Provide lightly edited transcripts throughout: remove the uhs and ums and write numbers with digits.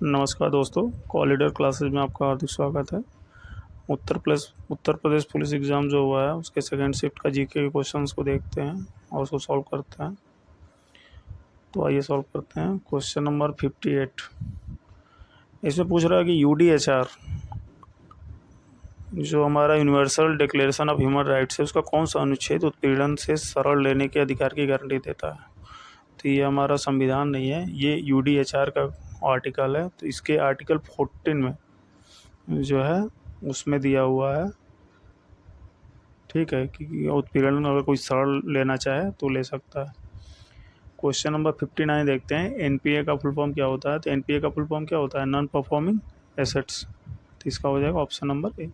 नमस्कार दोस्तों, कॉलिडर क्लासेस में आपका हार्दिक स्वागत है। उत्तर प्रदेश पुलिस एग्ज़ाम जो हुआ है उसके सेकंड शिफ्ट का जीके के क्वेश्चंस को देखते हैं और उसको सॉल्व करते हैं। तो आइए सॉल्व करते हैं। क्वेश्चन नंबर 58 इसमें पूछ रहा है कि यूडीएचआर जो हमारा universal declaration of human rights है उसका कौन सा अनुच्छेद उत्पीड़न से शरण लेने के अधिकार की गारंटी देता है। तो ये हमारा संविधान नहीं है, ये यूडीएचआर का आर्टिकल है। तो इसके आर्टिकल 14 में जो है उसमें दिया हुआ है, ठीक है, कि उत्पीड़न अगर कोई शरण लेना चाहे तो ले सकता है। क्वेश्चन नंबर 59 देखते हैं। एनपीए का फुल फॉर्म क्या होता है। तो एनपीए का फुल फॉर्म क्या होता है, नॉन परफॉर्मिंग एसेट्स। तो इसका हो जाएगा option number A.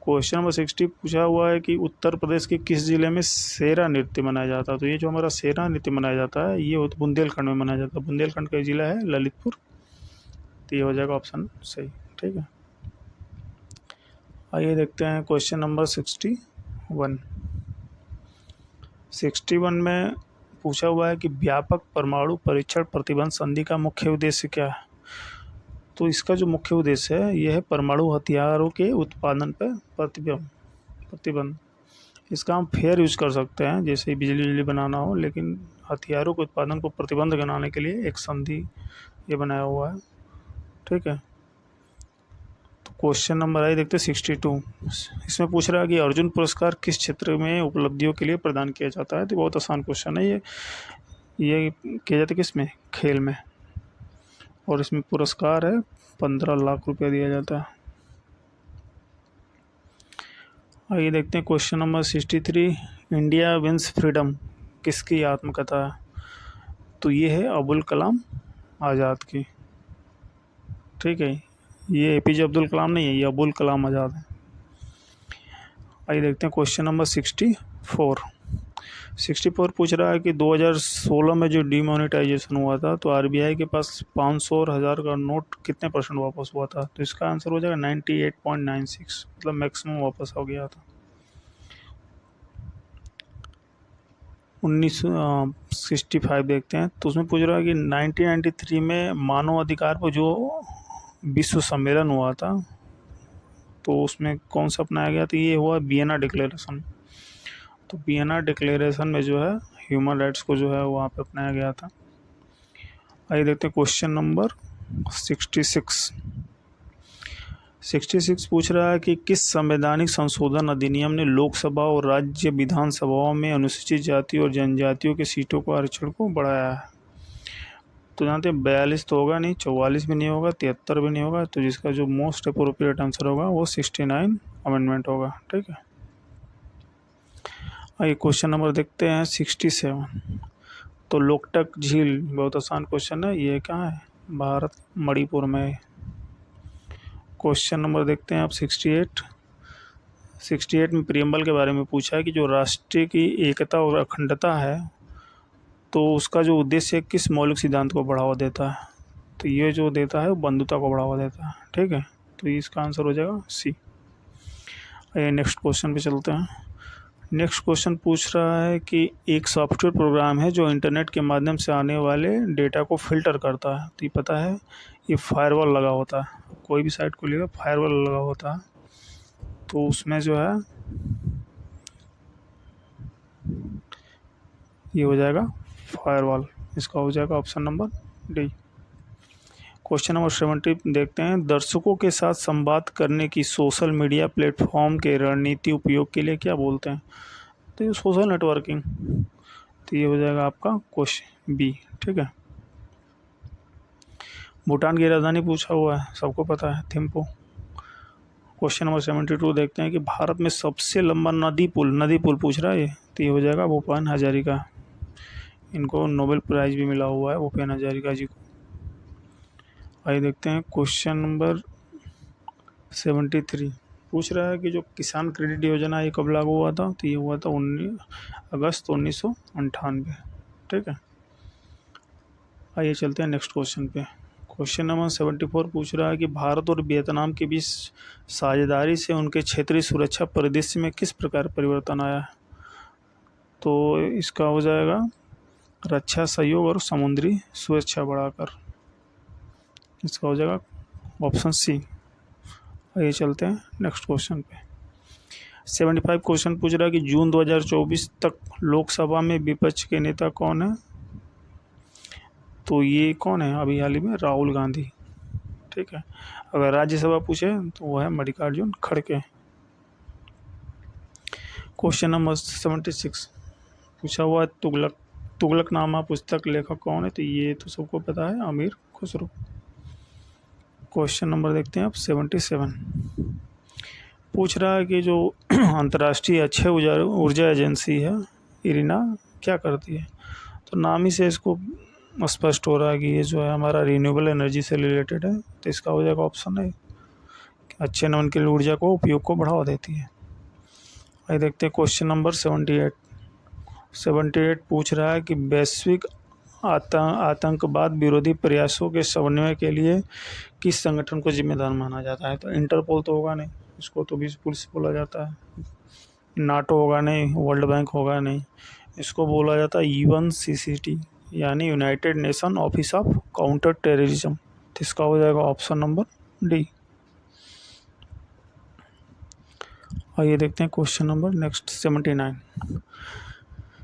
Question number 60 पूछा हुआ है कि उत्तर प्रदेश के किस जिले में सेरा नृत्य मनाया जाता है। तो ये जो हमारा सेरा नृत्य मनाया जाता है ये बुंदेलखंड में मनाया जाता है। बुंदेलखंड का जिला है ललितपुर। तो ये हो जाएगा ऑप्शन सही, ठीक है। आइए देखते हैं क्वेश्चन नंबर 61 में पूछा हुआ है कि व्यापक परमाणु परीक्षण प्रतिबंध संधि का मुख्य उद्देश्य क्या है। तो इसका जो मुख्य उद्देश्य है यह है परमाणु हथियारों के उत्पादन पर प्रतिबंध। इसका हम फेयर यूज कर सकते हैं, जैसे बिजली बनाना हो, लेकिन हथियारों के उत्पादन को प्रतिबंध बनाने के लिए एक संधि ये बनाया हुआ है, ठीक है। तो क्वेश्चन नंबर आई देखते हैं 62। इसमें पूछ रहा है कि अर्जुन पुरस्कार किस क्षेत्र में उपलब्धियों के लिए प्रदान किया जाता है। तो बहुत आसान क्वेश्चन है ये किया जाता है किस में, खेल में, और इसमें पुरस्कार है 15 लाख रुपया दिया जाता है। आइए देखते हैं question number 63। India wins freedom किसकी आत्मकथा है। तो ये है अबुल कलाम आज़ाद की, ठीक है। ये एपीजे अब्दुल कलाम नहीं है, ये अबुल कलाम आज़ाद है। आइए देखते हैं क्वेश्चन नंबर 64 पूछ रहा है कि 2016 में जो डिमोनेटाइजेशन हुआ था तो आरबीआई के पास 500 और 1000 का नोट कितने % वापस हुआ था। तो इसका आंसर हो जाएगा 98.96, मतलब मैक्सिमम वापस हो गया था। 1965 देखते हैं। तो उसमें पूछ रहा है कि 1993 में मानव अधिकार पर जो विश्व सम्मेलन हुआ था तो उसमें कौन सा अपनाया गया। तो ये हुआ वियना डिक्लेरेशन। तो वियना डिक्लेरेशन में जो है ह्यूमन राइट्स को जो है वहाँ पे अपनाया गया था। आइए देखते हैं क्वेश्चन नंबर 66 पूछ रहा है कि किस संवैधानिक संशोधन अधिनियम ने लोकसभा और राज्य विधानसभाओं में अनुसूचित जाति और जनजातियों के सीटों को आरक्षण को बढ़ाया है। तो जानते हैं 42 तो होगा नहीं, 44 भी नहीं होगा, 73 भी नहीं होगा। तो जिसका जो मोस्ट अप्रोप्रिएट आंसर होगा वो 69 अमेंडमेंट होगा, ठीक है। आइए क्वेश्चन नंबर देखते हैं 67। तो लोकटक झील बहुत आसान क्वेश्चन है, ये कहाँ है, भारत मणिपुर में है। क्वेश्चन नंबर देखते हैं आप 68 में प्रियम्बल के बारे में पूछा है कि जो राष्ट्र की एकता और अखंडता है तो उसका जो उद्देश्य है किस मौलिक सिद्धांत को बढ़ावा देता है। तो ये जो देता है वो बंधुता को बढ़ावा देता है, ठीक है। तो इसका आंसर हो जाएगा सी। आइए नेक्स्ट क्वेश्चन पे चलते हैं। नेक्स्ट क्वेश्चन पूछ रहा है कि एक सॉफ्टवेयर प्रोग्राम है जो इंटरनेट के माध्यम से आने वाले डेटा को फिल्टर करता है। तो ये पता है ये फायरवॉल लगा होता है, कोई भी साइट को लेगा फायरवॉल लगा होता है। तो उसमें जो है ये हो जाएगा फायरवॉल, इसका हो जाएगा option number D. Question number 70 देखते हैं। दर्शकों के साथ संवाद करने की सोशल मीडिया प्लेटफॉर्म के रणनीति उपयोग के लिए क्या बोलते हैं। तो ये सोशल नेटवर्किंग। तो ये हो जाएगा आपका क्वेश्चन बी, ठीक है। भूटान की राजधानी पूछा हुआ है, सबको पता है, थिम्पू। क्वेश्चन नंबर 72 देखते हैं कि भारत में सबसे लंबा नदी पुल पूछ रहा है ये। तो ये हो जाएगा भूपेन हजारिका। इनको नोबेल प्राइज़ भी मिला हुआ है भूपेन हजारिका जी को। आइए देखते हैं क्वेश्चन नंबर 73 पूछ रहा है कि जो किसान क्रेडिट योजना ये कब लागू हुआ था। तो ये हुआ था 19 अगस्त 1998, ठीक है। आइए चलते हैं नेक्स्ट क्वेश्चन पे। क्वेश्चन नंबर 74 पूछ रहा है कि भारत और वियतनाम के बीच साझेदारी से उनके क्षेत्रीय सुरक्षा परिदृश्य में किस प्रकार परिवर्तन आया है। तो इसका हो जाएगा रक्षा सहयोग और समुद्री सुरक्षा बढ़ाकर। इसका हो जाएगा ऑप्शन सी। आइए चलते हैं नेक्स्ट क्वेश्चन पे। 75 क्वेश्चन पूछ रहा है कि जून 2024 तक लोकसभा में विपक्ष के नेता कौन है। तो ये कौन है अभी हाल ही में, राहुल गांधी। ठीक है। अगर राज्यसभा पूछे तो वो है मल्लिकार्जुन खड़गे। क्वेश्चन नंबर 76 पूछा हुआ है तुगलकनामा पुस्तक लेखक कौन है। तो ये तो सबको पता है, अमीर खुसरो। क्वेश्चन नंबर देखते हैं अब 77 पूछ रहा है कि जो अंतर्राष्ट्रीय अक्षय ऊर्जा एजेंसी है इरिना क्या करती है। तो नाम ही से इसको स्पष्ट हो रहा है कि ये जो है हमारा रिन्यूएबल एनर्जी से रिलेटेड है। तो इसका हो जाएगा ऑप्शन है, अच्छे नवीनशील ऊर्जा को उपयोग को बढ़ावा देती है। आइए देखते हैं क्वेश्चन नंबर 78 पूछ रहा है कि वैश्विक आतंकवाद विरोधी प्रयासों के समन्वय के लिए किस संगठन को जिम्मेदार माना जाता है। तो इंटरपोल तो होगा नहीं, इसको तो बीस पुलिस बोला जाता है। नाटो होगा नहीं, वर्ल्ड बैंक होगा नहीं, इसको बोला जाता है UNCCT यानी United nation office of counter terrorism. तो इसका हो जाएगा ऑप्शन नंबर डी। आइए देखते हैं क्वेश्चन नंबर नेक्स्ट 79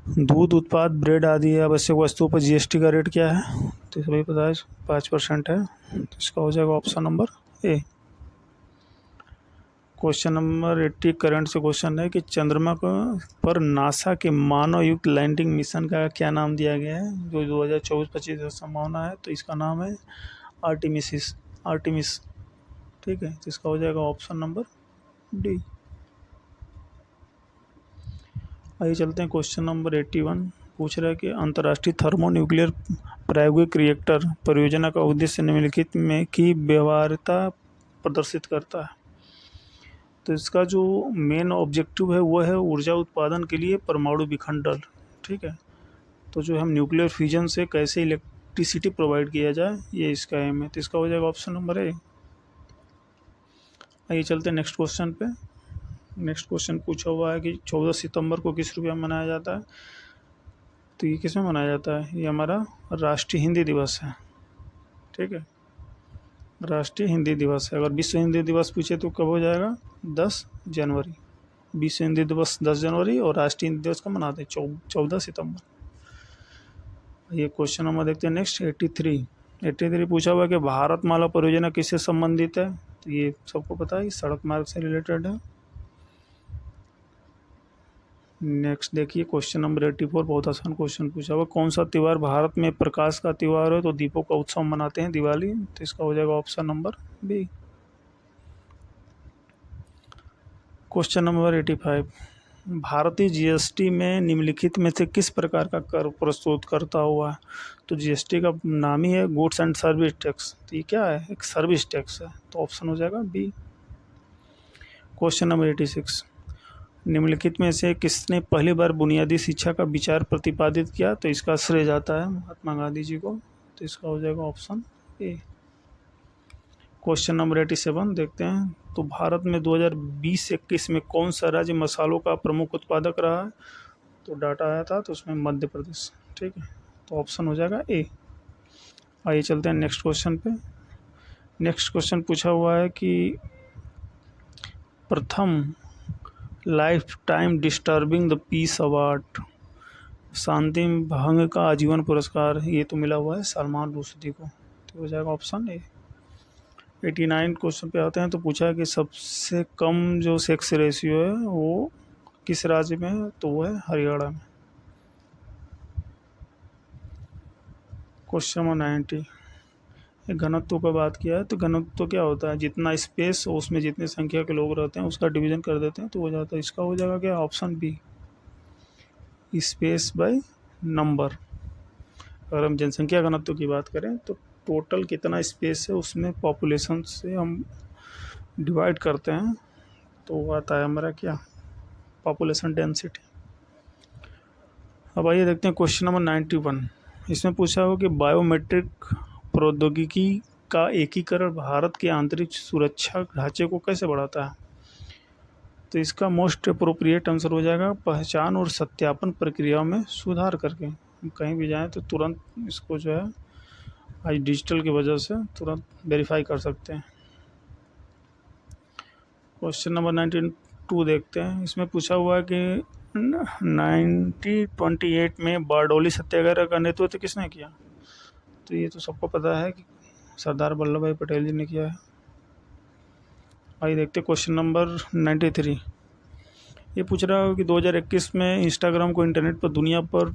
दूध उत्पाद ब्रेड आदि आवश्यक वस्तुओं पर GST का रेट क्या है। तो सभी पता है 5% है। तो इसका हो जाएगा option number A. Question number 80 current से क्वेश्चन है कि चंद्रमा पर नासा के मानव युक्त लैंडिंग मिशन का क्या नाम दिया गया है जो 2024-25 में संभावना है। तो इसका नाम है आर्टिमिस। ठीक है। तो इसका हो जाएगा ऑप्शन नंबर डी। आइए चलते हैं क्वेश्चन नंबर 81 पूछ रहा है कि अंतर्राष्ट्रीय थर्मो न्यूक्लियर प्रायोगिक रिएक्टर परियोजना का उद्देश्य निम्नलिखित में की व्यवहार्यता प्रदर्शित करता है। तो इसका जो मेन ऑब्जेक्टिव है वो है ऊर्जा उत्पादन के लिए परमाणु विखंडन। ठीक है। तो जो हम न्यूक्लियर फ्यूजन से कैसे इलेक्ट्रिसिटी प्रोवाइड किया जाए, ये इसका एम है। तो इसका हो जाएगा ऑप्शन नंबर ए। आइए चलते हैं नेक्स्ट क्वेश्चन पे। नेक्स्ट क्वेश्चन पूछा हुआ है कि 14 सितंबर को किस रुपये में मनाया जाता है। तो ये किस में मनाया जाता है, ये हमारा राष्ट्रीय हिंदी दिवस है। ठीक है। राष्ट्रीय हिंदी दिवस है। अगर विश्व हिंदी दिवस पूछे तो कब हो जाएगा, 10 जनवरी। विश्व हिंदी दिवस 10 जनवरी और राष्ट्रीय हिंदी दिवस का मनाते हैं 14 सितंबर। ये क्वेश्चन नंबर देखते हैं नेक्स्ट 83 पूछा हुआ है कि भारतमाला परियोजना किससे संबंधित है। तो ये सबको पता है, सड़क मार्ग से रिलेटेड है। नेक्स्ट देखिए क्वेश्चन नंबर 84 बहुत आसान क्वेश्चन पूछा हुआ, कौन सा त्यौहार भारत में प्रकाश का त्यौहार है। तो दीपों का उत्सव मनाते हैं, दिवाली। तो इसका हो जाएगा option number B. Question number 85 भारतीय GST में निम्नलिखित में से किस प्रकार का कर प्रस्तुत करता हुआ है। तो GST का नाम ही है गुड्स एंड सर्विस टैक्स। तो ये क्या है, एक सर्विस टैक्स है। तो ऑप्शन हो जाएगा बी। क्वेश्चन नंबर 86 निम्नलिखित में से किसने पहली बार बुनियादी शिक्षा का विचार प्रतिपादित किया। तो इसका श्रेय जाता है महात्मा गांधी जी को। तो इसका हो जाएगा ऑप्शन ए। क्वेश्चन नंबर 87 देखते हैं। तो भारत में 2020-21 में कौन सा राज्य मसालों का प्रमुख उत्पादक रहा है। तो डाटा आया था, तो उसमें मध्य प्रदेश। ठीक है। तो ऑप्शन हो जाएगा ए। आइए चलते हैं नेक्स्ट क्वेश्चन पे। नेक्स्ट क्वेश्चन पूछा हुआ है कि प्रथम lifetime disturbing the peace award शांति भंग का आजीवन पुरस्कार ये तो मिला हुआ है सलमान रुश्दी को। तो हो जाएगा ऑप्शन ए। 89 क्वेश्चन पे आते हैं। तो पूछा है कि सबसे कम जो सेक्स रेशियो है वो किस राज्य में है। तो वो है हरियाणा में। क्वेश्चन नंबर 90 घनत्व का बात किया है। तो घनत्व क्या होता है, जितना स्पेस हो उसमें जितनी संख्या के लोग रहते हैं उसका डिवीजन कर देते हैं तो हो जाता है। इसका हो जाएगा क्या, option B, space by number. अगर हम जनसंख्या घनत्व की बात करें तो टोटल कितना स्पेस है उसमें पॉपुलेशन से हम डिवाइड करते हैं तो वो आता है हमारा क्या, पॉपुलेशन डेंसिटी। अब आइए देखते हैं क्वेश्चन नंबर 91। इसमें पूछा हो कि बायोमेट्रिक प्रौद्योगिकी का एकीकरण भारत के आंतरिक सुरक्षा ढांचे को कैसे बढ़ाता है। तो इसका मोस्ट अप्रोप्रिएट आंसर हो जाएगा पहचान और सत्यापन प्रक्रियाओं में सुधार करके। हम कहीं भी जाएं तो तुरंत इसको जो है आज डिजिटल की वजह से तुरंत वेरीफाई कर सकते हैं। क्वेश्चन नंबर 92 देखते हैं। इसमें पूछा हुआ है कि 1928 में बारडोली सत्याग्रह का नेतृत्व किसने किया? तो ये तो सबको पता है कि सरदार वल्लभ भाई पटेल जी ने किया है। आइए देखते हैं क्वेश्चन नंबर 93। ये पूछ रहा है कि 2021 में इंस्टाग्राम को इंटरनेट पर दुनिया पर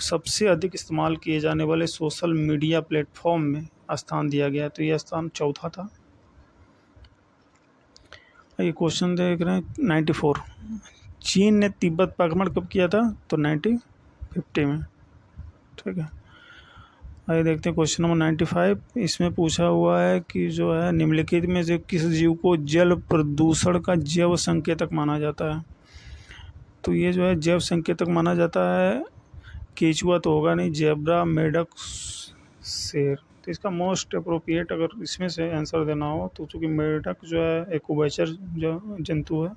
सबसे अधिक इस्तेमाल किए जाने वाले सोशल मीडिया प्लेटफॉर्म में स्थान दिया गया, तो ये स्थान चौथा था। ये क्वेश्चन देख रहे हैं 94। चीन ने तिब्बत पर आक्रमण कब किया था? तो 1950 में। ठीक है, आइए देखते हैं क्वेश्चन नंबर 95। इसमें पूछा हुआ है कि जो है निम्नलिखित में से किस जीव को जल प्रदूषण का जैव संकेतक माना जाता है? तो ये जो है जैव संकेतक माना जाता है, केचुआ तो होगा नहीं, जेब्रा, मेढक, शेर। तो इसका मोस्ट अप्रोप्रिएट अगर इसमें से आंसर देना हो तो चूँकि मेढक जो है एक उभयचर जो जंतु है,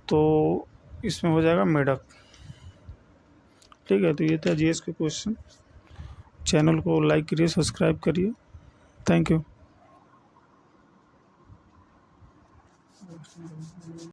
तो इसमें हो जाएगा मेढक। ठीक है, तो ये था जीएस के क्वेश्चन। चैनल को लाइक करिए, सब्सक्राइब करिए। Thank you.